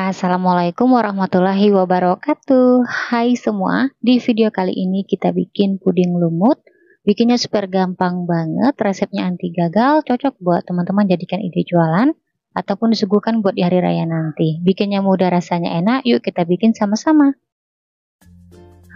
Assalamualaikum warahmatullahi wabarakatuh. Hai semua, di video kali ini kita bikin puding lumut. Bikinnya super gampang banget, resepnya anti gagal, cocok buat teman-teman jadikan ide jualan ataupun disuguhkan buat di hari raya nanti. Bikinnya mudah, rasanya enak, yuk kita bikin sama-sama.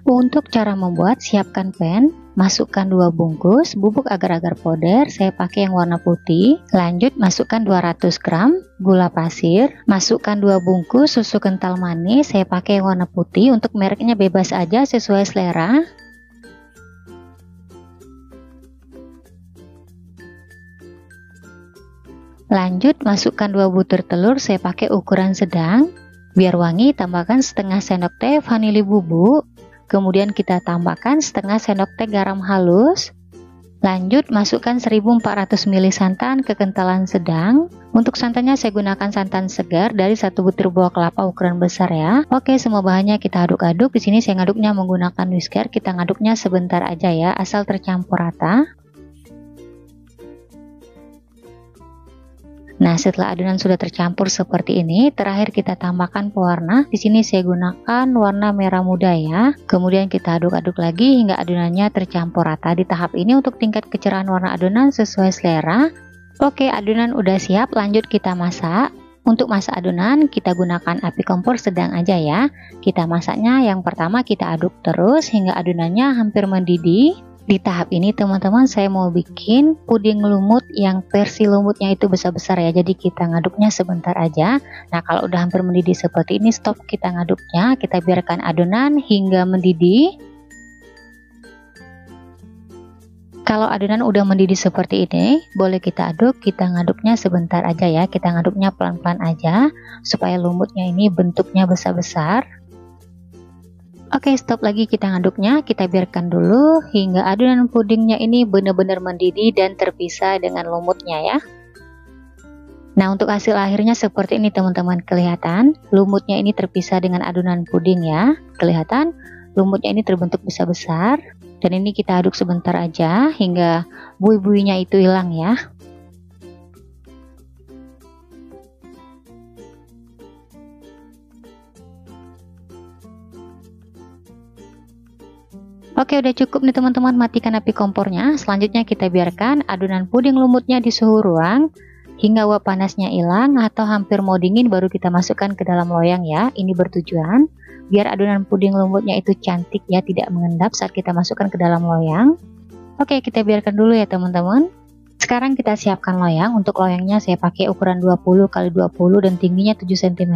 Untuk cara membuat, siapkan pan, masukkan 2 bungkus bubuk agar-agar powder, saya pakai yang warna putih. Lanjut masukkan 200 gram gula pasir, masukkan 2 bungkus susu kental manis, saya pakai yang warna putih, untuk mereknya bebas aja sesuai selera. Lanjut masukkan 2 butir telur, saya pakai ukuran sedang. Biar wangi tambahkan setengah sendok teh vanili bubuk. Kemudian kita tambahkan setengah sendok teh garam halus. Lanjut masukkan 1400 ml santan kekentalan sedang. Untuk santannya saya gunakan santan segar dari 1 butir buah kelapa ukuran besar ya. Oke, semua bahannya kita aduk-aduk. Di sini saya ngaduknya menggunakan whisker. Kita ngaduknya sebentar aja ya, asal tercampur rata. Nah, setelah adonan sudah tercampur seperti ini, terakhir kita tambahkan pewarna. Di sini saya gunakan warna merah muda ya. Kemudian kita aduk-aduk lagi hingga adonannya tercampur rata. Di tahap ini untuk tingkat kecerahan warna adonan sesuai selera. Oke, adonan udah siap, lanjut kita masak. Untuk masak adonan, kita gunakan api kompor sedang aja ya. Kita masaknya yang pertama kita aduk terus hingga adonannya hampir mendidih. Di tahap ini teman-teman saya mau bikin puding lumut yang versi lumutnya itu besar-besar ya, jadi kita ngaduknya sebentar aja. Nah, kalau udah hampir mendidih seperti ini, stop kita ngaduknya, kita biarkan adonan hingga mendidih. Kalau adonan udah mendidih seperti ini, boleh kita aduk, kita ngaduknya sebentar aja ya, kita ngaduknya pelan-pelan aja supaya lumutnya ini bentuknya besar-besar. Oke, stop lagi kita ngaduknya, kita biarkan dulu hingga adonan pudingnya ini benar-benar mendidih dan terpisah dengan lumutnya ya. Nah, untuk hasil akhirnya seperti ini teman-teman, kelihatan lumutnya ini terpisah dengan adonan puding ya. Kelihatan lumutnya ini terbentuk besar-besar, dan ini kita aduk sebentar aja hingga bui-buinya itu hilang ya. Oke, udah cukup nih teman-teman, matikan api kompornya. Selanjutnya kita biarkan adonan puding lumutnya di suhu ruang hingga uap panasnya hilang atau hampir mau dingin, baru kita masukkan ke dalam loyang ya. Ini bertujuan biar adonan puding lumutnya itu cantik ya, tidak mengendap saat kita masukkan ke dalam loyang. Oke, kita biarkan dulu ya teman-teman. Sekarang kita siapkan loyang. Untuk loyangnya saya pakai ukuran 20 x 20 dan tingginya 7 cm.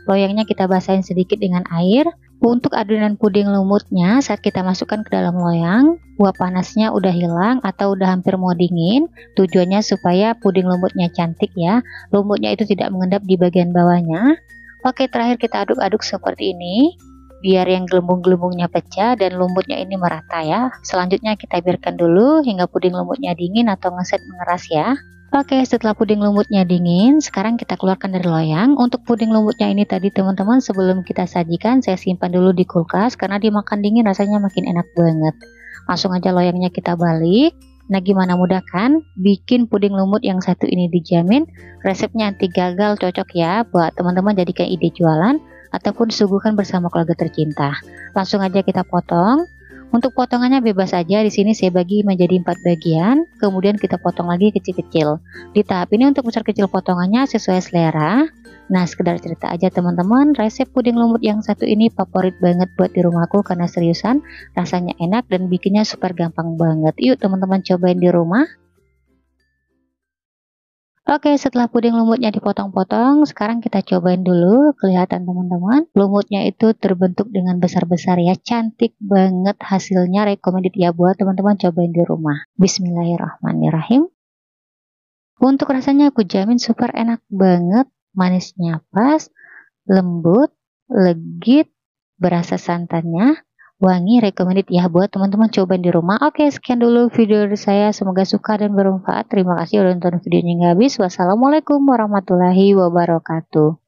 Loyangnya kita basahin sedikit dengan air. Untuk adonan puding lumutnya, saat kita masukkan ke dalam loyang, uap panasnya udah hilang atau udah hampir mau dingin. Tujuannya supaya puding lumutnya cantik ya, lumutnya itu tidak mengendap di bagian bawahnya. Oke, terakhir kita aduk-aduk seperti ini biar yang gelembung-gelembungnya pecah dan lumutnya ini merata ya. Selanjutnya kita biarkan dulu hingga puding lumutnya dingin atau ngeset mengeras ya. Oke, setelah puding lumutnya dingin, sekarang kita keluarkan dari loyang. Untuk puding lumutnya ini tadi teman-teman, sebelum kita sajikan saya simpan dulu di kulkas karena dimakan dingin rasanya makin enak banget. Langsung aja loyangnya kita balik. Nah, gimana, mudah kan? Bikin puding lumut yang satu ini dijamin resepnya anti gagal, cocok ya buat teman-teman jadikan ide jualan ataupun disuguhkan bersama keluarga tercinta. Langsung aja kita potong. Untuk potongannya bebas aja, di sini saya bagi menjadi 4 bagian, kemudian kita potong lagi kecil-kecil. Di tahap ini untuk besar kecil potongannya sesuai selera. Nah, sekedar cerita aja teman-teman, resep puding lumut yang satu ini favorit banget buat di rumahku karena seriusan, rasanya enak dan bikinnya super gampang banget. Yuk teman-teman cobain di rumah. Oke, setelah puding lumutnya dipotong-potong, sekarang kita cobain dulu. Kelihatan teman-teman, lumutnya itu terbentuk dengan besar-besar ya, cantik banget hasilnya, recommended ya buat teman-teman cobain di rumah. Bismillahirrahmanirrahim. Untuk rasanya aku jamin super enak banget, manisnya pas, lembut, legit, berasa santannya, wangi, recommended ya buat teman-teman cobain di rumah. Oke, sekian dulu video dari saya, semoga suka dan bermanfaat. Terima kasih udah nonton videonya hingga habis. Wassalamualaikum warahmatullahi wabarakatuh.